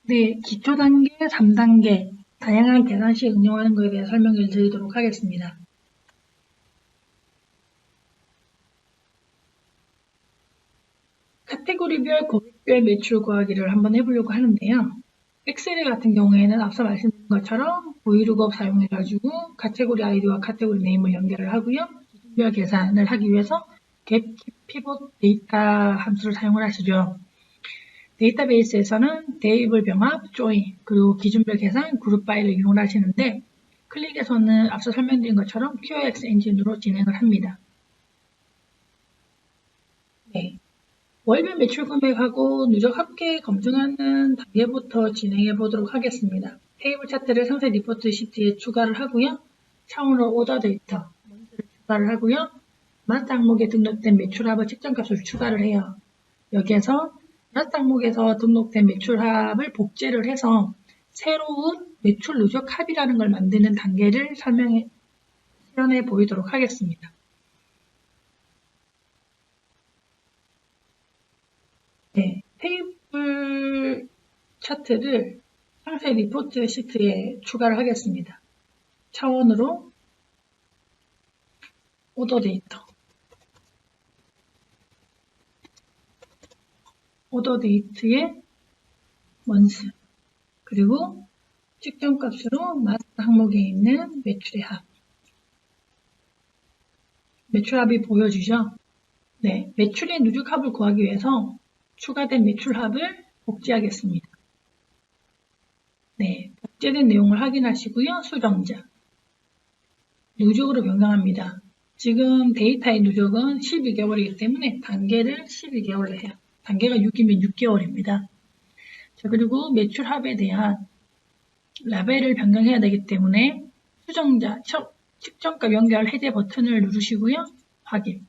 네, 기초 단계, 3단계, 다양한 계산식 응용하는 것에 대해 설명을 드리도록 하겠습니다. 카테고리별 고객별 매출 구하기를 한번 해보려고 하는데요. 엑셀 같은 경우에는 앞서 말씀드린 것처럼 보이룩업 사용해가지고 카테고리 아이디와 카테고리 네임을 연결을 하고요. 기준별 계산을 하기 위해서 get pivot 데이터 함수를 사용을 하시죠. 데이터베이스에서는 테이블 병합, join, 그리고 기준별 계산, 그룹 바이를 이용을 하시는데 클릭에서는 앞서 설명드린 것처럼 QX 엔진으로 진행을 합니다. 네. 월별 매출 금액하고 누적 합계 검증하는 단계부터 진행해 보도록 하겠습니다. 테이블 차트를 상세 리포트 시트에 추가를 하고요. 차원으로 오더 데이터, 몬스를 추가를 하고요. 마스터 항목에 등록된 매출합을 측정값을 추가를 해요. 여기에서 마스터 항목에서 등록된 매출합을 복제를 해서 새로운 매출 누적 합이라는 걸 만드는 단계를 실현해 보이도록 하겠습니다. 네, 테이블 차트를 상세 리포트 시트에 추가를 하겠습니다. 차원으로 오더 데이터, 오더 데이트의 먼스, 그리고 측정값으로 마스터 항목에 있는 매출의 합. 매출합이 보여주죠? 네, 매출의 누적합을 구하기 위해서 추가된 매출합을 복제하겠습니다. 네, 복제된 내용을 확인하시고요. 수정자. 누적으로 변경합니다. 지금 데이터의 누적은 12개월이기 때문에 단계를 12개월로 해요. 단계가 6이면 6개월입니다. 자, 그리고 매출합에 대한 라벨을 변경해야 되기 때문에 수정자, 측정값 연결 해제 버튼을 누르시고요. 확인.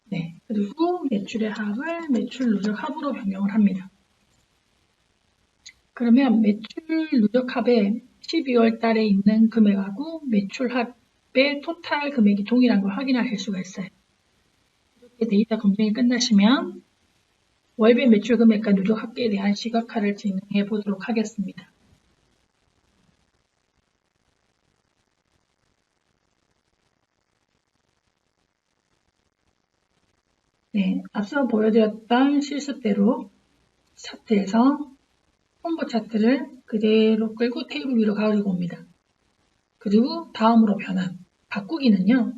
네, 그리고 매출의 합을 매출 누적 합으로 변경을 합니다. 그러면 매출 누적 합에 12월 달에 있는 금액하고 매출 합의 토탈 금액이 동일한 걸 확인하실 수가 있어요. 이렇게 데이터 검증이 끝나시면 월별 매출 금액과 누적 합계에 대한 시각화를 진행해 보도록 하겠습니다. 네, 앞서 보여드렸던 실습대로 차트에서 콤보 차트를 그대로 끌고 테이블 위로 가지고 옵니다. 그리고 다음으로 변환. 바꾸기는요,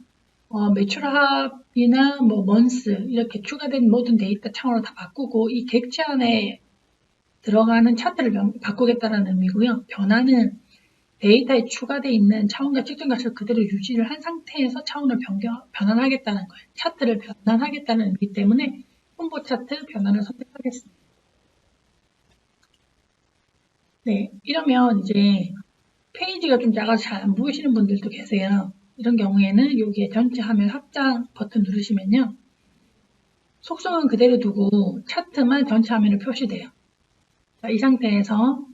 매출합이나 먼스 이렇게 추가된 모든 데이터 창으로 다 바꾸고 이 객체 안에 들어가는 차트를 바꾸겠다는 의미고요. 변환은 데이터에 추가되어 있는 차원과 측정값을 그대로 유지를 한 상태에서 차원을 변환하겠다는 거예요. 차트를 변환하겠다는 의미 때문에 콤보 차트 변환을 선택하겠습니다. 네, 이러면 이제 페이지가 좀 작아서 잘 안 보이시는 분들도 계세요. 이런 경우에는 여기에 전체 화면 확장 버튼 누르시면요. 속성은 그대로 두고 차트만 전체 화면에 표시돼요. 자, 이 상태에서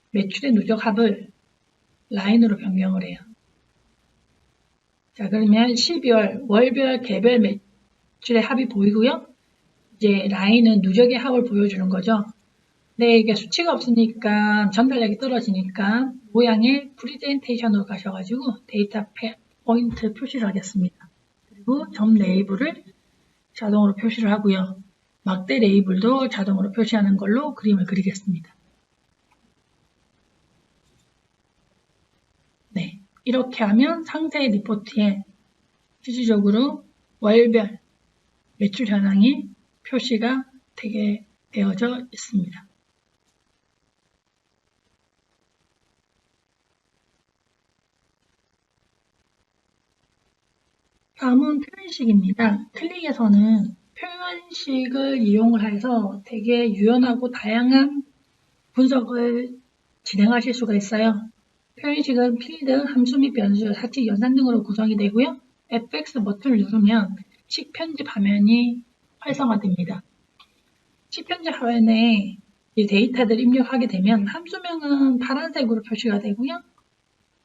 매출의 누적 합을 라인으로 변경을 해요. 자, 그러면 12월 월별 개별 매출의 합이 보이고요. 이제 라인은 누적의 합을 보여주는 거죠. 네, 이게 수치가 없으니까 전달력이 떨어지니까 모양의 프리젠테이션으로 가셔가지고 데이터 포인트 표시를 하겠습니다. 그리고 점 레이블을 자동으로 표시를 하고요. 막대 레이블도 자동으로 표시하는 걸로 그림을 그리겠습니다. 네, 이렇게 하면 상세 리포트에 실질적으로 월별 매출 현황이 표시가 되게 되어져 있습니다. 다음은 표현식입니다. 클릭에서는 표현식을 이용을 해서 되게 유연하고 다양한 분석을 진행하실 수가 있어요. 표현식은 필드, 함수 및 변수, 사칙, 연산 등으로 구성이 되고요. FX 버튼을 누르면 식 편집 화면이 활성화됩니다. 식 편집 화면에 이 데이터를 입력하게 되면 함수명은 파란색으로 표시가 되고요.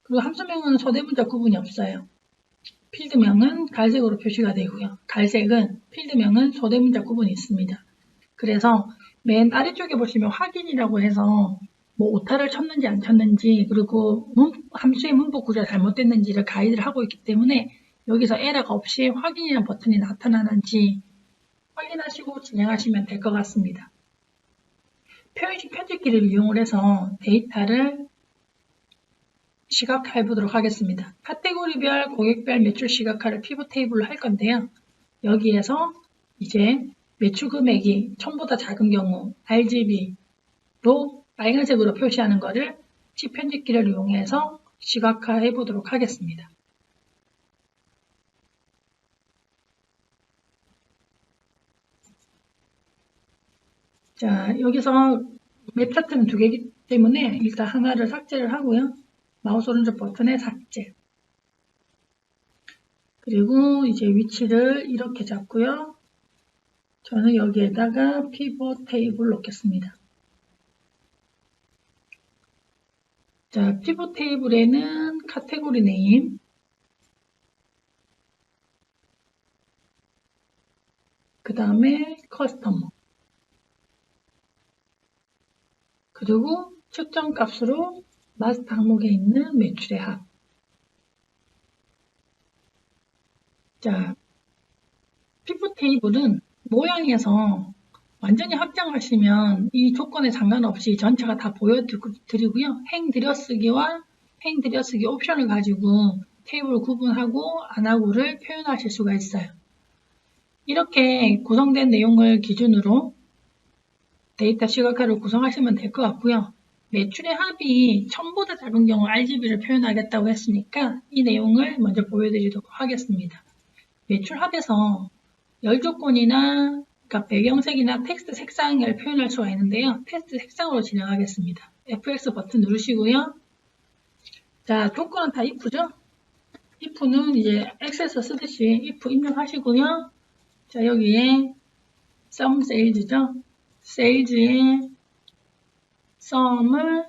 그리고 함수명은 서대문자 구분이 없어요. 필드명은 갈색으로 표시가 되고요. 갈색은 필드명은 소대문자 구분이 있습니다. 그래서 맨 아래쪽에 보시면 확인이라고 해서 뭐 오타를 쳤는지 안 쳤는지 그리고 함수의 문법 구조가 잘못됐는지를 가이드를 하고 있기 때문에 여기서 에러가 없이 확인이라는 버튼이 나타나는지 확인하시고 진행하시면 될 것 같습니다. 표현식 편집기를 이용을 해서 데이터를 시각화해 보도록 하겠습니다. 카테고리별, 고객별 매출 시각화를 피벗 테이블로 할 건데요. 여기에서 이제 매출 금액이 1000보다 작은 경우 RGB로 빨간색으로 표시하는 것을 식 편집기를 이용해서 시각화해 보도록 하겠습니다. 자, 여기서 맵 차트는 2개이기 때문에 일단 하나를 삭제를 하고요. 마우스 오른쪽 버튼에 삭제. 그리고 이제 위치를 이렇게 잡고요. 저는 여기에다가 피벗 테이블 놓겠습니다. 자, 피벗 테이블에는 카테고리 네임, 그 다음에 커스터머, 그리고 측정 값으로 마스터 항목에 있는 매출의 합. 자, 피벗 테이블은 모양에서 완전히 확장하시면 이 조건에 상관없이 전체가 다 보여드리고요. 행 들여쓰기와 행 들여쓰기 옵션을 가지고 테이블 구분하고 안 하고를 표현하실 수가 있어요. 이렇게 구성된 내용을 기준으로 데이터 시각화를 구성하시면 될 것 같고요. 매출의 합이 1000보다 작은 경우 RGB를 표현하겠다고 했으니까 이 내용을 먼저 보여드리도록 하겠습니다. 매출 합에서 열 조건이나 그러니까 배경색이나 텍스트 색상을 표현할 수가 있는데요. 텍스트 색상으로 진행하겠습니다. FX 버튼 누르시고요. 자, 조건은 다 if죠? if는 이제 엑셀에서 쓰듯이 if 입력하시고요. 자, 여기에 sum sales죠? sales에 sum을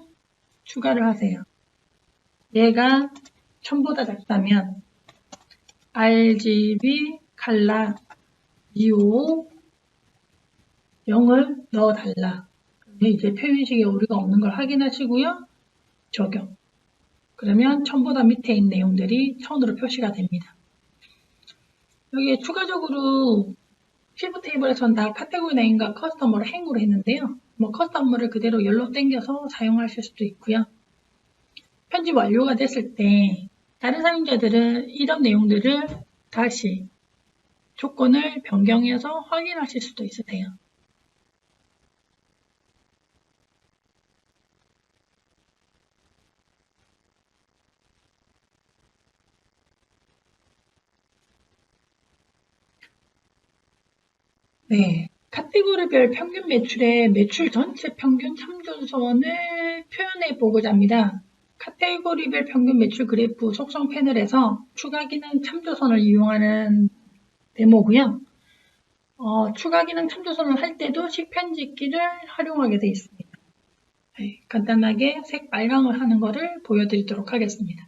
추가를 하세요. 얘가 1000보다 작다면 RGB 칼라 255 0을 넣어달라. 이제 표현식에 오류가 없는 걸 확인하시고요. 적용. 그러면 1000보다 밑에 있는 내용들이 1000으로 표시가 됩니다. 여기에 추가적으로 피벗 테이블에서는 다 카테고리 네임과 커스터머를 행으로 했는데요. 뭐 커스터머를 그대로 열로 당겨서 사용하실 수도 있고요. 편집 완료가 됐을 때 다른 사용자들은 이런 내용들을 다시 조건을 변경해서 확인하실 수도 있으세요. 네, 카테고리별 평균 매출의 매출 전체 평균 참조선을 표현해 보고자 합니다. 카테고리별 평균 매출 그래프 속성 패널에서 추가 기능 참조선을 이용하는 데모고요. 추가 기능 참조선을 할 때도 식 편집기를 활용하게 되어 있습니다. 네, 간단하게 색 빨강을 하는 것을 보여드리도록 하겠습니다.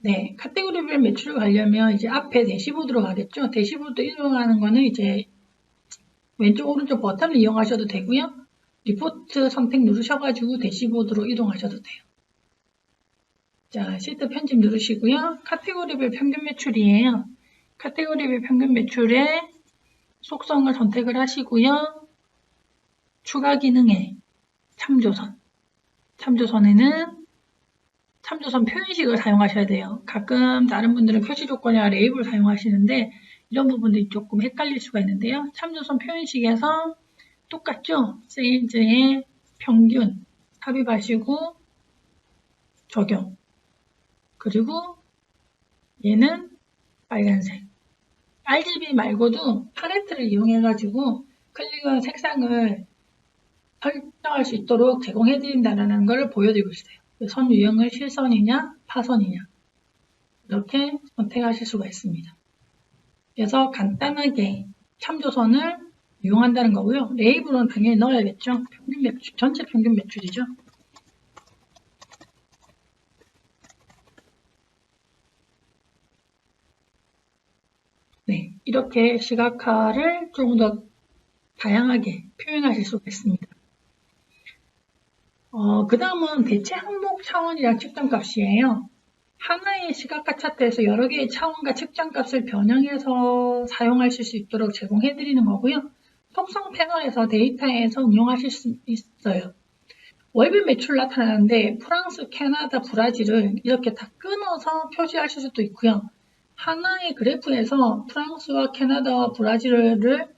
네, 카테고리별 매출을 가려면 이제 앞에 대시보드로 가겠죠. 대시보드 이용하는 거는 이제 왼쪽 오른쪽 버튼을 이용하셔도 되고요. 리포트 선택 누르셔가지고 대시보드로 이동하셔도 돼요. 자, 시트 편집 누르시고요. 카테고리별 평균 매출이에요. 카테고리별 평균 매출의 속성을 선택을 하시고요. 추가 기능에 참조선. 참조선에는 참조선 표현식을 사용하셔야 돼요. 가끔 다른 분들은 표시 조건이나 레이블을 사용하시는데 이런 부분들이 조금 헷갈릴 수가 있는데요. 참조선 표현식에서 똑같죠? 세일즈의 평균 삽입하시고 적용. 그리고 얘는 빨간색. RGB 말고도 팔레트를 이용해가지고 클릭한 색상을 설정할 수 있도록 제공해드린다는 걸 보여드리고 있어요. 선 유형을 실선이냐, 파선이냐 이렇게 선택하실 수가 있습니다. 그래서 간단하게 참조선을 이용한다는 거고요. 레이블은 당연히 넣어야겠죠. 평균 매출, 전체 평균 매출이죠. 네, 이렇게 시각화를 조금 더 다양하게 표현하실 수가 있습니다. 그 다음은 대체 항목 차원이랑 측정값이에요. 하나의 시각화 차트에서 여러 개의 차원과 측정값을 변형해서 사용하실 수 있도록 제공해드리는 거고요. 속성 패널에서 데이터에서 응용하실 수 있어요. 월별 매출 나타나는데 프랑스, 캐나다, 브라질을 이렇게 다 끊어서 표시하실 수도 있고요. 하나의 그래프에서 프랑스와 캐나다와 브라질을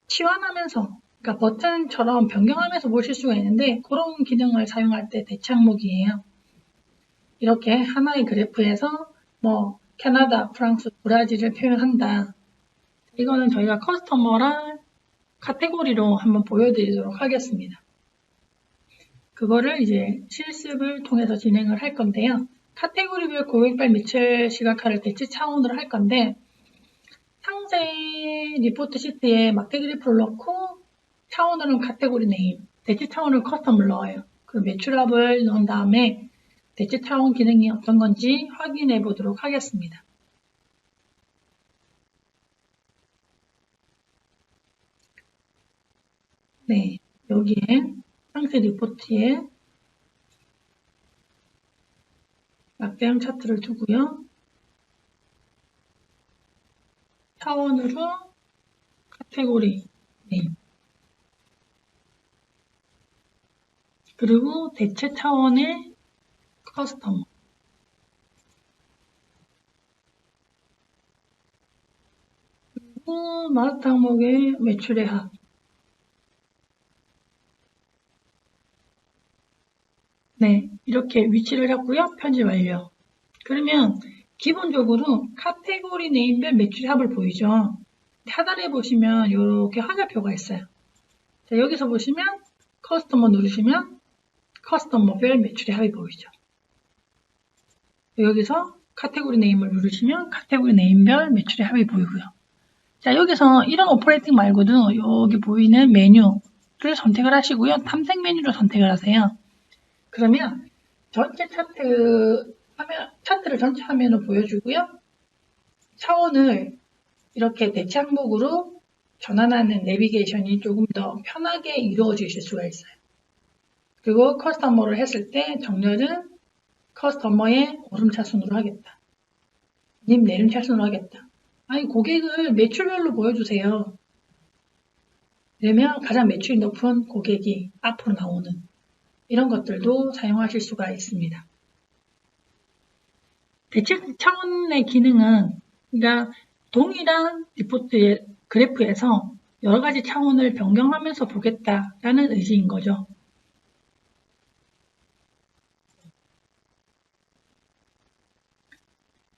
치환하면서, 그러니까 버튼처럼 변경하면서 보실 수가 있는데 그런 기능을 사용할 때 대체 항목이에요. 이렇게 하나의 그래프에서 뭐 캐나다, 프랑스, 브라질을 표현한다. 이거는 저희가 커스터머랑 카테고리로 한번 보여드리도록 하겠습니다. 그거를 이제 실습을 통해서 진행을 할 건데요. 카테고리별 고객별 매출 시각화를 대체 차원으로 할 건데 상세 리포트 시트에 막대 그래프를 넣고 차원으로는 카테고리 네임, 대체 차원으로 커스텀을 넣어요. 그 매출합을 넣은 다음에 대체 차원 기능이 어떤 건지 확인해 보도록 하겠습니다. 네, 여기에 상세 리포트에 막대형 차트를 두고요. 차원으로 카테고리 네임, 그리고 대체 차원의 커스터머, 그리고 마스터 항목의 매출의 합. 네, 이렇게 위치를 잡고요. 편집 완료. 그러면 기본적으로 카테고리 네임별 매출의 합을 보이죠. 하단에 보시면 이렇게 화살표가 있어요. 자, 여기서 보시면 커스터머 누르시면 커스터머별 매출의 합이 보이죠. 여기서 카테고리 네임을 누르시면 카테고리 네임별 매출의 합이 보이고요. 자, 여기서 이런 오퍼레이팅 말고도 여기 보이는 메뉴를 선택을 하시고요. 탐색 메뉴를 선택을 하세요. 그러면 전체 차트를 전체 화면으로 보여주고요. 차원을 이렇게 대체 항목으로 전환하는 내비게이션이 조금 더 편하게 이루어지실 수가 있어요. 그리고 커스터머를 했을 때 정렬은 커스터머의 오름차순으로 하겠다. 님 내림차순으로 하겠다. 아니 고객을 매출별로 보여주세요. 그러면 가장 매출이 높은 고객이 앞으로 나오는 이런 것들도 사용하실 수가 있습니다. 대체 차원의 기능은 그러니까 동일한 리포트의 그래프에서 여러 가지 차원을 변경하면서 보겠다라는 의지인 거죠.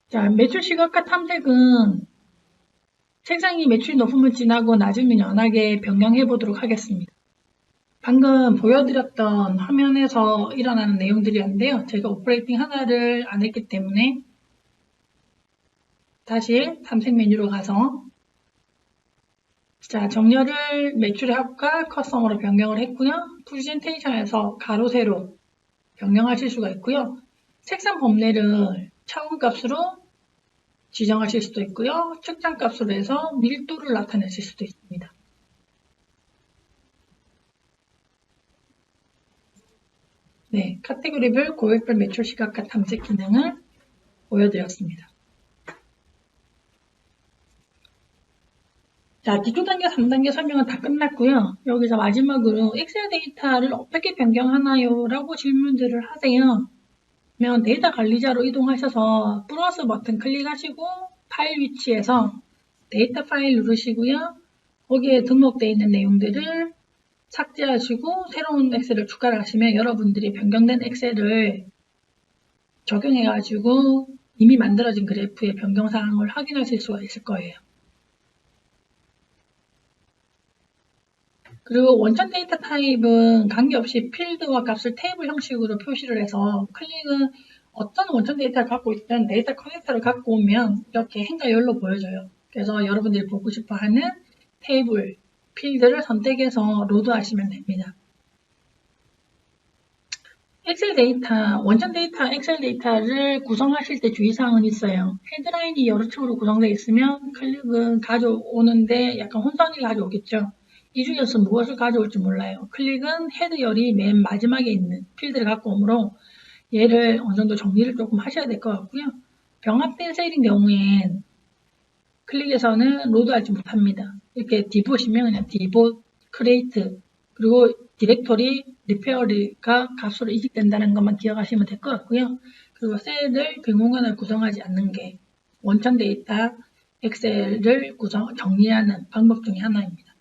자, 매출 시각화 탐색은 색상이 매출이 높으면 진하고 낮으면 연하게 변경해 보도록 하겠습니다. 방금 보여드렸던 화면에서 일어나는 내용들이었는데요. 제가 오퍼레이팅 하나를 안 했기 때문에 다시 탐색 메뉴로 가서 자, 정렬을 매출의 합과 커스텀으로 변경을 했고요. 프레젠테이션에서 가로, 세로 변경하실 수가 있고요. 색상 범례를 차원값으로 지정하실 수도 있고요. 측정값으로 해서 밀도를 나타내실 수도 있습니다. 네, 카테고리별 고객별 매출 시각화 탐색 기능을 보여드렸습니다. 자, 기초 단계, 3단계 설명은 다 끝났고요. 여기서 마지막으로 엑셀 데이터를 어떻게 변경하나요? 라고 질문들을 하세요. 그러면 데이터 관리자로 이동하셔서 플러스 버튼 클릭하시고 파일 위치에서 데이터 파일 누르시고요. 거기에 등록되어 있는 내용들을 삭제하시고 새로운 엑셀을 추가를 하시면 여러분들이 변경된 엑셀을 적용해가지고 이미 만들어진 그래프의 변경 사항을 확인하실 수가 있을 거예요. 그리고 원천 데이터 타입은 관계없이 필드와 값을 테이블 형식으로 표시를 해서 클릭은 어떤 원천 데이터를 갖고 있든 데이터 커넥터를 갖고 오면 이렇게 행자열로 보여져요. 그래서 여러분들이 보고 싶어 하는 테이블, 필드를 선택해서 로드하시면 됩니다. 엑셀 데이터, 원천 데이터, 엑셀 데이터를 구성하실 때 주의사항은 있어요. 헤드라인이 여러 층으로 구성되어 있으면 클릭은 가져오는데 약간 혼선이 가져오겠죠. 이 중에서 무엇을 가져올지 몰라요. 클릭은 헤드열이 맨 마지막에 있는 필드를 갖고 오므로 얘를 어느 정도 정리를 조금 하셔야 될 것 같고요. 병합된 셀인 경우엔 클릭에서는 로드하지 못합니다. 이렇게 D 보시면 그냥 디봇, 크리에이트, 그리고 디렉토리, 리페어가 값으로 이식된다는 것만 기억하시면 될 것 같고요. 그리고 셀을 빈 공간을 구성하지 않는 게 원천 데이터 엑셀을 정리하는 방법 중에 하나입니다.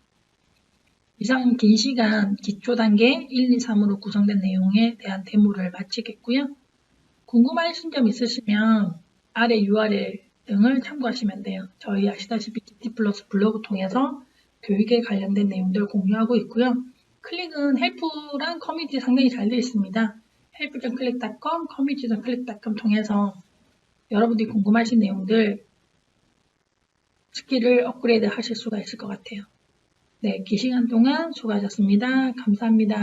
이상 긴 시간 기초 단계 1, 2, 3으로 구성된 내용에 대한 데모를 마치겠고요. 궁금하신 점 있으시면 아래 URL 등을 참고하시면 돼요. 저희 아시다시피 GT 플러스 블로그 통해서 교육에 관련된 내용들 공유하고 있고요. 클릭은 헬프랑 커뮤니티 상당히 잘 되어 있습니다. help.click.com, community.click.com 통해서 여러분들이 궁금하신 내용들 스킬을 업그레이드 하실 수가 있을 것 같아요. 네, 긴 시간 동안 수고하셨습니다. 감사합니다.